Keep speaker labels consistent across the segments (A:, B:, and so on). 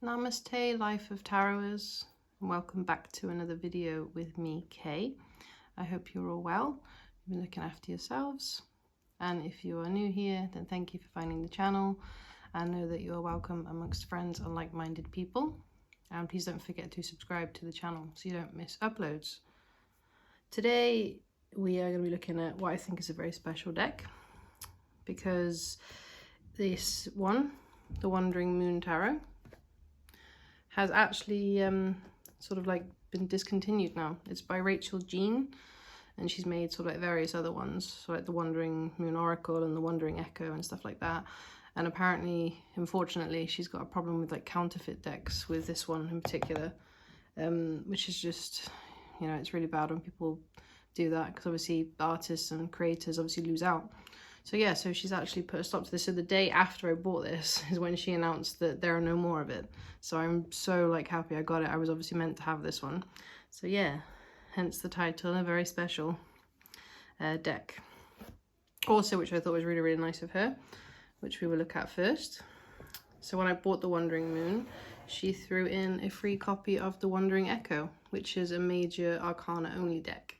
A: Namaste, Life of Taroters, and welcome back to another video with me, Kay. I hope you're all well, you've been looking after yourselves, and if you are new here, then thank you for finding the channel, and know that you are welcome amongst friends and like-minded people. And please don't forget to subscribe to the channel so you don't miss uploads. Today we are going to be looking at what I think is a very special deck, because this one, the Wandering Moon Tarot, has actually sort of like been discontinued now. It's by Rachel Jean, and she's made sort of like various other ones, so like the Wandering Moon Oracle and the Wandering Echo and stuff like that. And apparently, unfortunately, she's got a problem with like counterfeit decks with this one in particular, which is just, you know, it's really bad when people do that, because obviously artists and creators obviously lose out. So yeah, so she's actually put a stop to this. So the day after I bought this is when she announced that there are no more of it. So I'm so like happy I got it. I was obviously meant to have this one. So yeah, hence the title, a very special deck. Also, which I thought was really, really nice of her, which we will look at first. So when I bought the Wandering Moon, she threw in a free copy of the Wandering Echo, which is a major arcana only deck.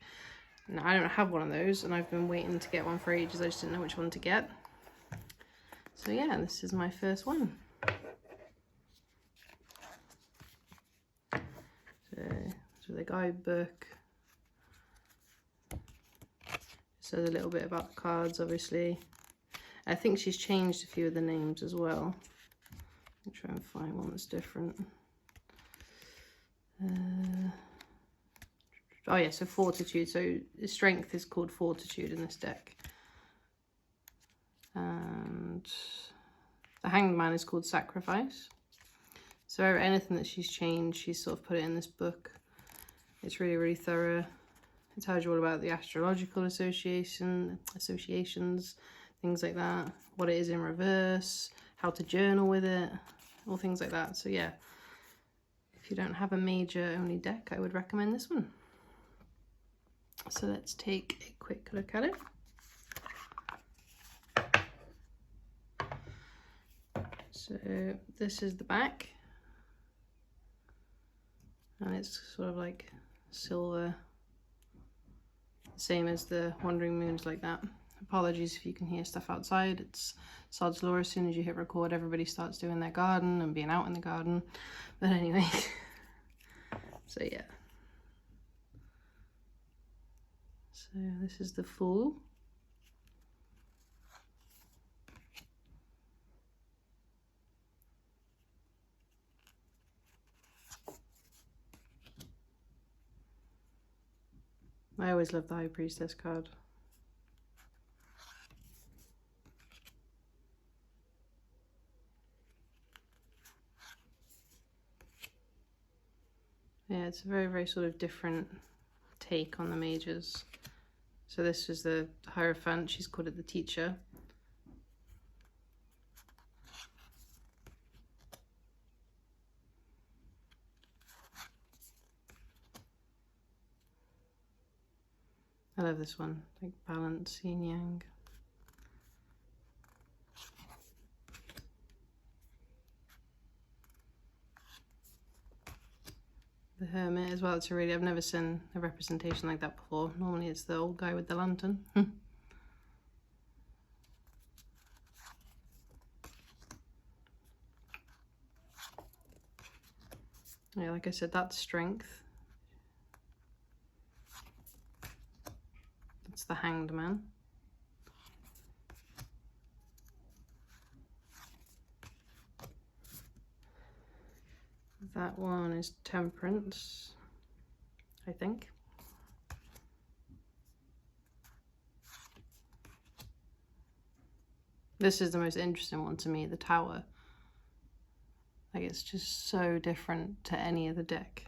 A: Now, I don't have one of those, and I've been waiting to get one for ages. I just didn't know which one to get. So yeah, this is my first one. So the guidebook. It says a little bit about the cards, obviously. I think she's changed a few of the names as well. I'll try and find one that's different. Oh yeah, so Fortitude. So strength is called Fortitude in this deck. And the Hanged Man is called Sacrifice. So anything that she's changed, she's sort of put it in this book. It's really, really thorough. It tells you all about the astrological associations, things like that. What it is in reverse, how to journal with it, all things like that. So yeah, if you don't have a major only deck, I would recommend this one. So let's take a quick look at it. So this is the back, and it's sort of like silver, same as the Wandering Moons, like that. Apologies if you can hear stuff outside. It's sod's law. As soon as you hit record, everybody starts doing their garden and being out in the garden. But anyway, so yeah. So this is the Fool. I always love the High Priestess card. Yeah, it's a very, very sort of different take on the mages. So this is the Hierophant. She's called it the Teacher. I love this one, like balance, yin yang. The Hermit as well. It's a really, I've never seen a representation like that before. Normally it's the old guy with the lantern. Yeah, like I said, that's strength. That's the Hanged Man. That one is Temperance, I think. This is the most interesting one to me, the Tower. Like, it's just so different to any other deck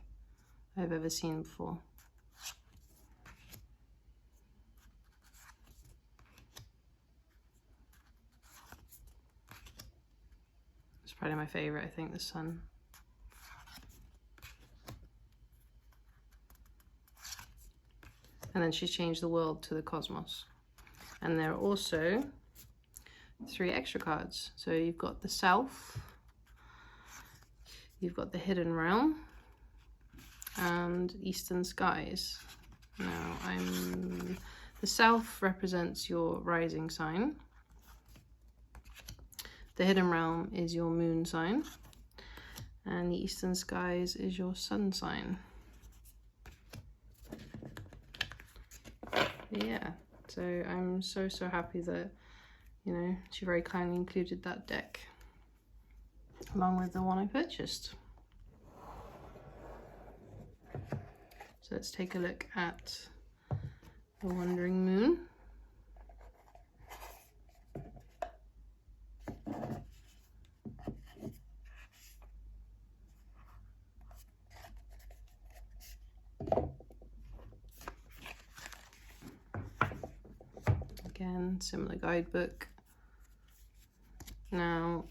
A: I've ever seen before. It's probably my favorite, I think, the Sun. And then she's changed the world to the cosmos. And there are also 3 extra cards. So you've got the Self, you've got the Hidden Realm and Eastern Skies. Now, the South represents your rising sign. The Hidden Realm is your moon sign. And the Eastern Skies is your sun sign. Yeah, so I'm so happy that, you know, she very kindly included that deck along with the one I purchased. So let's take a look at the Wandering Moon. Again, similar guidebook. Now,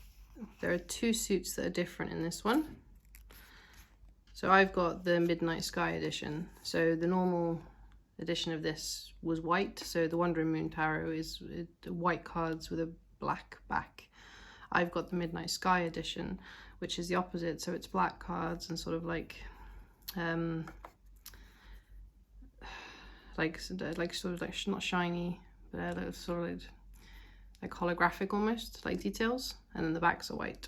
A: there are two suits that are different in this one. So I've got the Midnight Sky edition. So the normal edition of this was white. So the Wandering Moon Tarot is white cards with a black back. I've got the Midnight Sky edition, which is the opposite. So it's black cards and sort of like not shiny, but sort of like holographic almost, like details, and then the backs are white.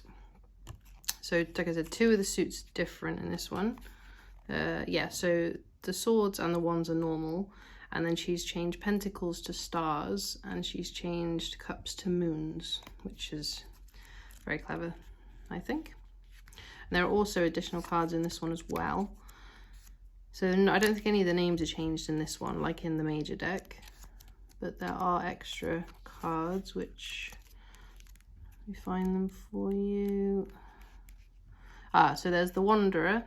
A: So like I said, two of the suits different in this one. Yeah, so the swords and the wands are normal, and then she's changed pentacles to stars, and she's changed cups to moons, which is very clever, I think. And there are also additional cards in this one as well. So I don't think any of the names are changed in this one, like in the major deck, but there are extra cards, which, let me find them for you. So there's the Wanderer,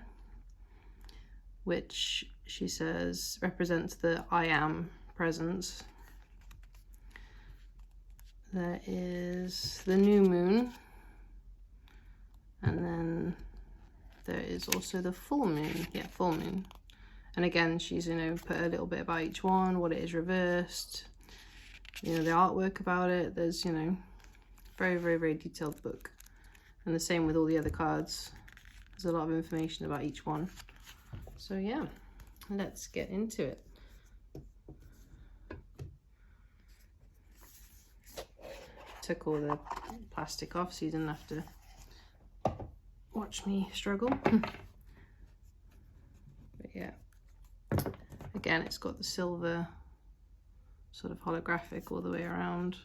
A: which she says represents the I am presence. There is the New Moon, and then there is also the Full Moon. Yeah, Full Moon. And again, she's, you know, put a little bit about each one, what it is reversed, you know, the artwork about it. There's, you know, very detailed book. And the same with all the other cards. There's a lot of information about each one. So yeah, let's get into it. Took all the plastic off so you didn't have to watch me struggle. But yeah, again, it's got the silver sort of holographic all the way around.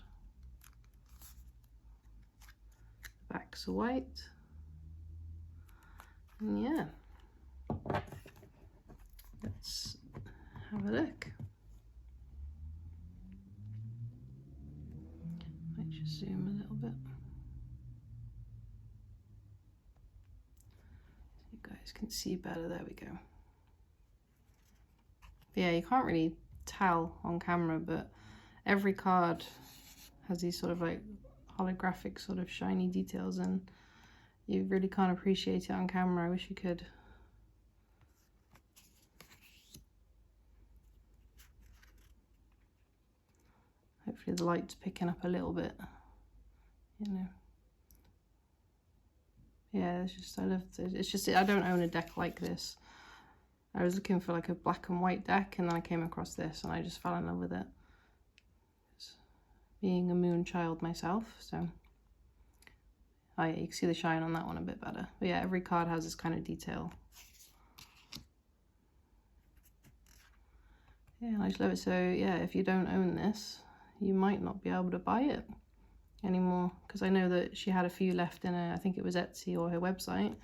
A: The backs are white. And yeah, let's have a look. Might just zoom a little bit. You guys can see better. There we go. Yeah, you can't really tell on camera, but every card has these sort of like holographic sort of shiny details, and you really can't appreciate it on camera. I wish you could. Hopefully the light's picking up a little bit, you know. Yeah, it's just, I love it. It's just, I don't own a deck like this. I was looking for like a black and white deck, and then I came across this and I just fell in love with it. Being a moon child myself, so you can see the shine on that one a bit better. But yeah, every card has this kind of detail. Yeah, I just love it. So yeah, if you don't own this, you might not be able to buy it anymore, because I know that she had a few left in I think it was Etsy or her website,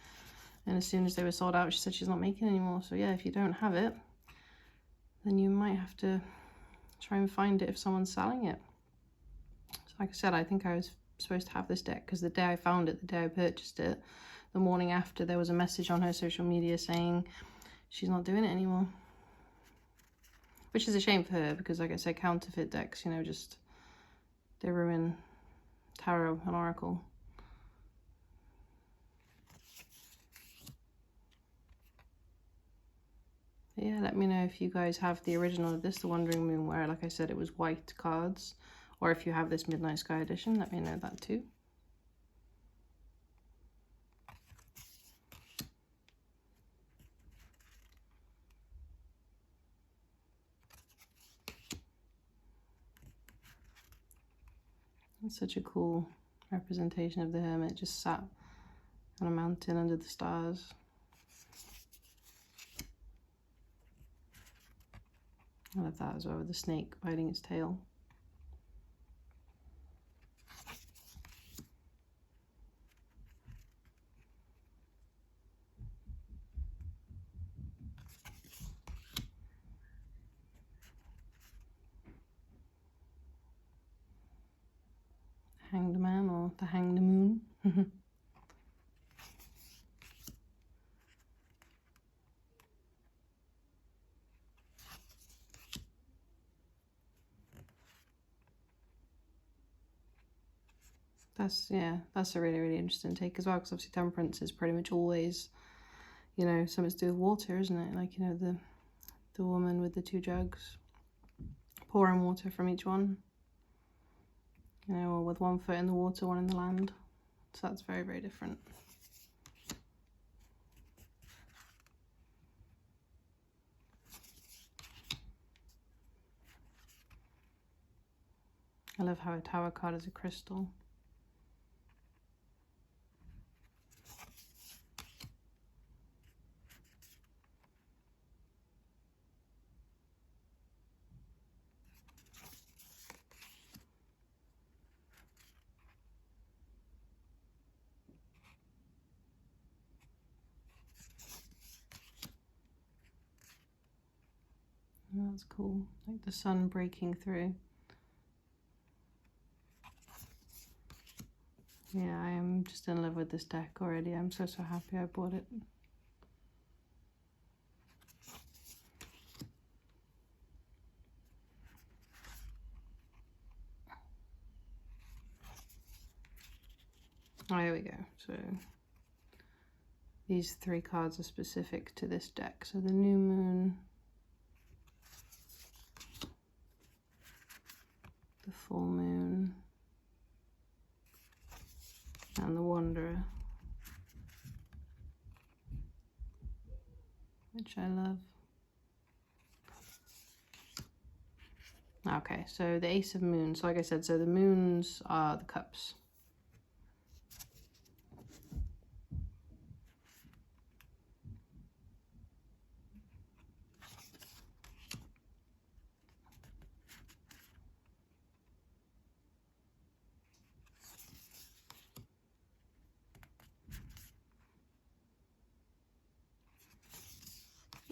A: and as soon as they were sold out, she said she's not making anymore. So yeah, if you don't have it, then you might have to try and find it if someone's selling it. So like I said, I think I was supposed to have this deck because the day I found it, the day I purchased it, the morning after, there was a message on her social media saying she's not doing it anymore, which is a shame for her, because like I said, counterfeit decks, you know, just, they ruin tarot and oracle. But yeah, let me know if you guys have the original of this, the Wandering Moon, where like I said it was white cards, or if you have this Midnight Sky edition, let me know that too. It's such a cool representation of the hermit just sat on a mountain under the stars. I love that as well, with the snake biting its tail. Hanged man, or the hanged moon. That's a really interesting take as well, because obviously temperance is pretty much always, you know, something to do with water, isn't it? Like, you know, the woman with the 2 jugs pouring water from each one, you know, or with 1 foot in the water, 1 in the land. So that's very different. I love how a tower card is a crystal. Oh, that's cool, like the sun breaking through. Yeah, I am just in love with this deck already. I'm so happy I bought it. Oh, here we go. So these 3 cards are specific to this deck. So the new moon, the full moon, and the wanderer, which I love. Okay, so the Ace of Moons. So like I said, so the moons are the cups.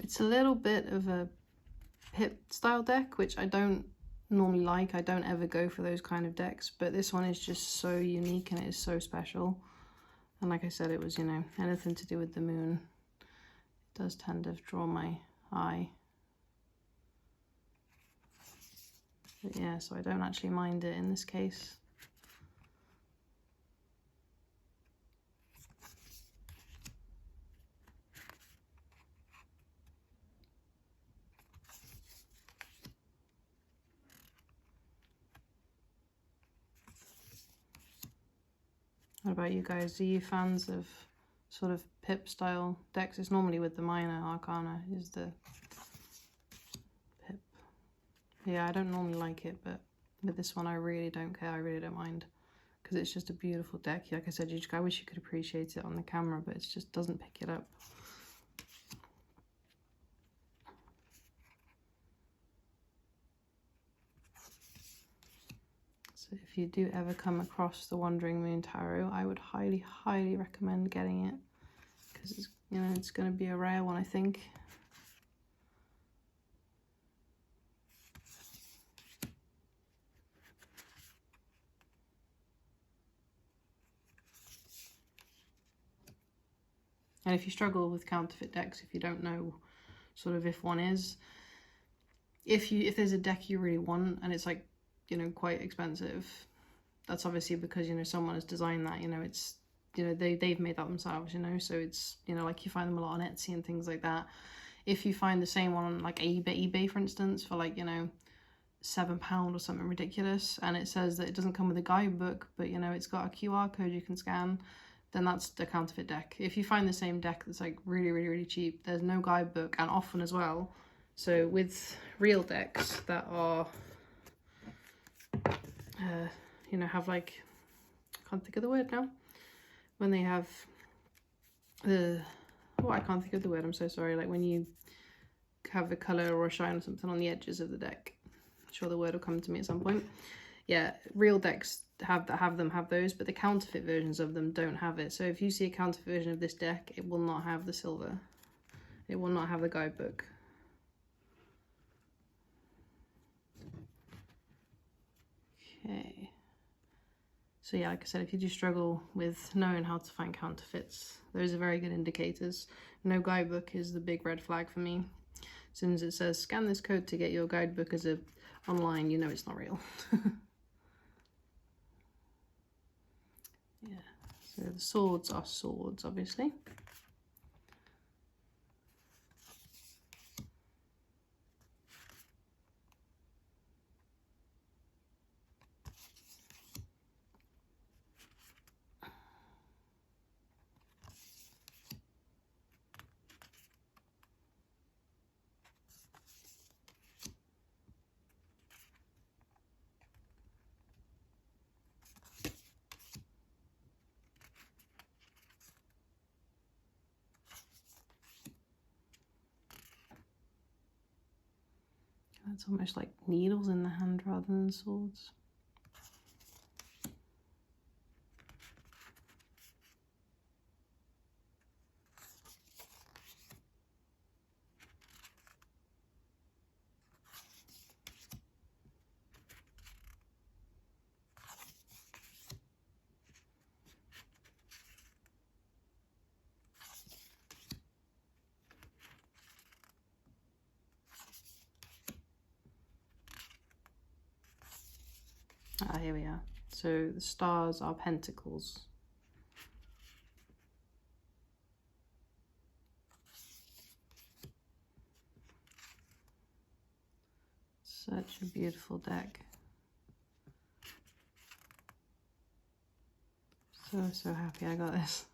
A: It's a little bit of a Pip style deck, which I don't normally like. I don't ever go for those kind of decks, but this one is just so unique and it is so special. And like I said, it was, you know, anything to do with the moon. It does tend to draw my eye. But yeah, so I don't actually mind it in this case. What about you guys? Are you fans of sort of Pip style decks? It's normally with the minor arcana is the Pip. Yeah, I don't normally like it, but with this one I really don't care. I really don't mind, because it's just a beautiful deck. Like I said, I wish you could appreciate it on the camera, but it just doesn't pick it up. So if you do ever come across the Wandering Moon Tarot, I would highly recommend getting it, because it's, you know, it's going to be a rare one, I think. And if you struggle with counterfeit decks, if you don't know sort of if one is, if there's a deck you really want and it's like, you know, quite expensive, that's obviously because, you know, someone has designed that, you know, it's, you know, they've made that themselves, you know, so it's, you know, like you find them a lot on Etsy and things like that. If you find the same one on like eBay for instance, for like, you know, £7 or something ridiculous, and it says that it doesn't come with a guidebook, but, you know, it's got a QR code you can scan, then that's the counterfeit deck. If you find the same deck that's like really cheap, there's no guidebook, and often as well, so with real decks that are you know, have like, I can't think of the word now, when they have the, oh, I can't think of the word, I'm so sorry, like when you have a colour or a shine or something on the edges of the deck. I'm sure the word will come to me at some point. Yeah, real decks have those, but the counterfeit versions of them don't have it. So if you see a counterfeit version of this deck, it will not have the silver. It will not have the guidebook. Okay. So yeah, like I said, if you do struggle with knowing how to find counterfeits, those are very good indicators. No guidebook is the big red flag for me. As soon as it says scan this code to get your guidebook as a online, you know it's not real. Yeah, so the swords are swords, obviously. It's almost like needles in the hand rather than swords. Ah, here we are. So the stars are pentacles. Such a beautiful deck. So happy I got this.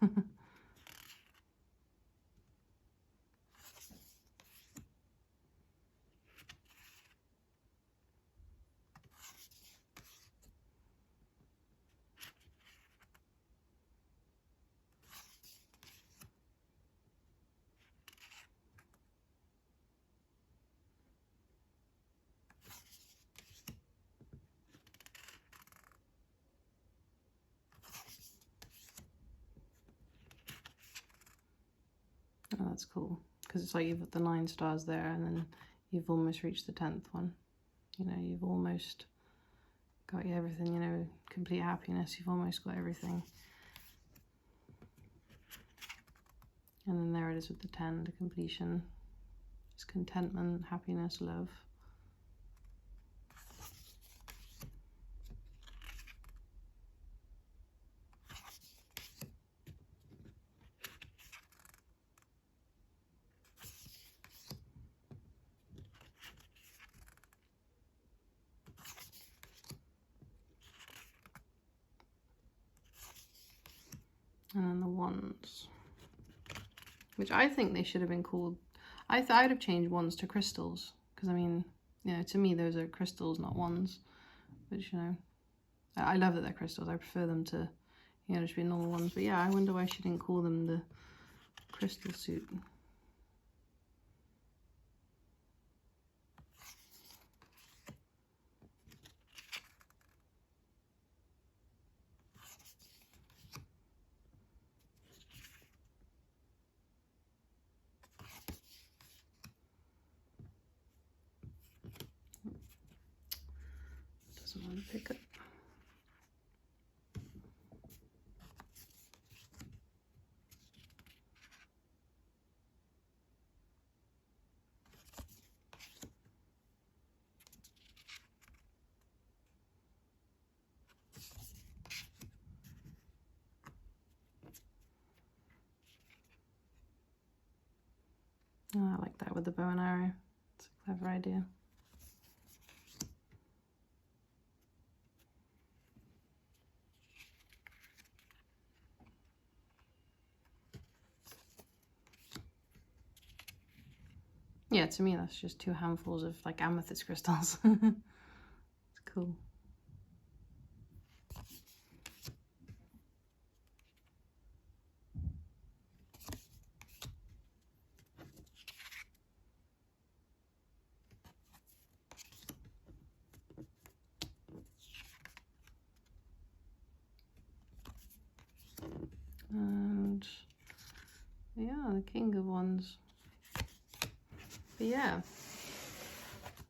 A: Oh, that's cool, because it's like you've got the 9 stars there and then you've almost reached the 10th one. You know, you've almost got everything, you know, complete happiness, you've almost got everything. And then there it is with the 10, the completion. It's contentment, happiness, love. And then the wands, which I think they should have been called, I'd have changed wands to crystals, because I mean, you know, to me those are crystals, not wands. Which, you know, I love that they're crystals. I prefer them to, you know, just be normal ones. But yeah, I wonder why she didn't call them the crystal suit. Doesn't want to pick it. Oh, I like that with the bow and arrow. It's a clever idea. Yeah, to me that's just 2 handfuls of like amethyst crystals. It's cool. Yeah, the King of Wands. But yeah,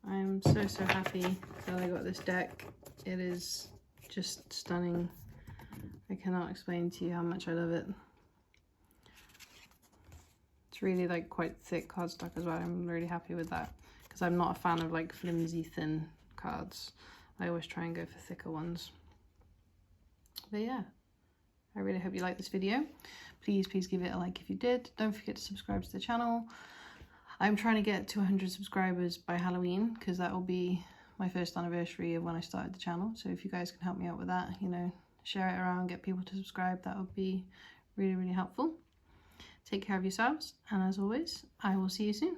A: I'm so happy that I got this deck. It is just stunning. I cannot explain to you how much I love it. It's really like quite thick cardstock as well. I'm really happy with that because I'm not a fan of like flimsy thin cards. I always try and go for thicker ones. But yeah, I really hope you like this video. Please give it a like if you did. Don't forget to subscribe to the channel. I'm trying to get to 100 subscribers by Halloween because that will be my first anniversary of when I started the channel. So if you guys can help me out with that, you know, share it around, get people to subscribe, that would be really helpful. Take care of yourselves, and as always, I will see you soon.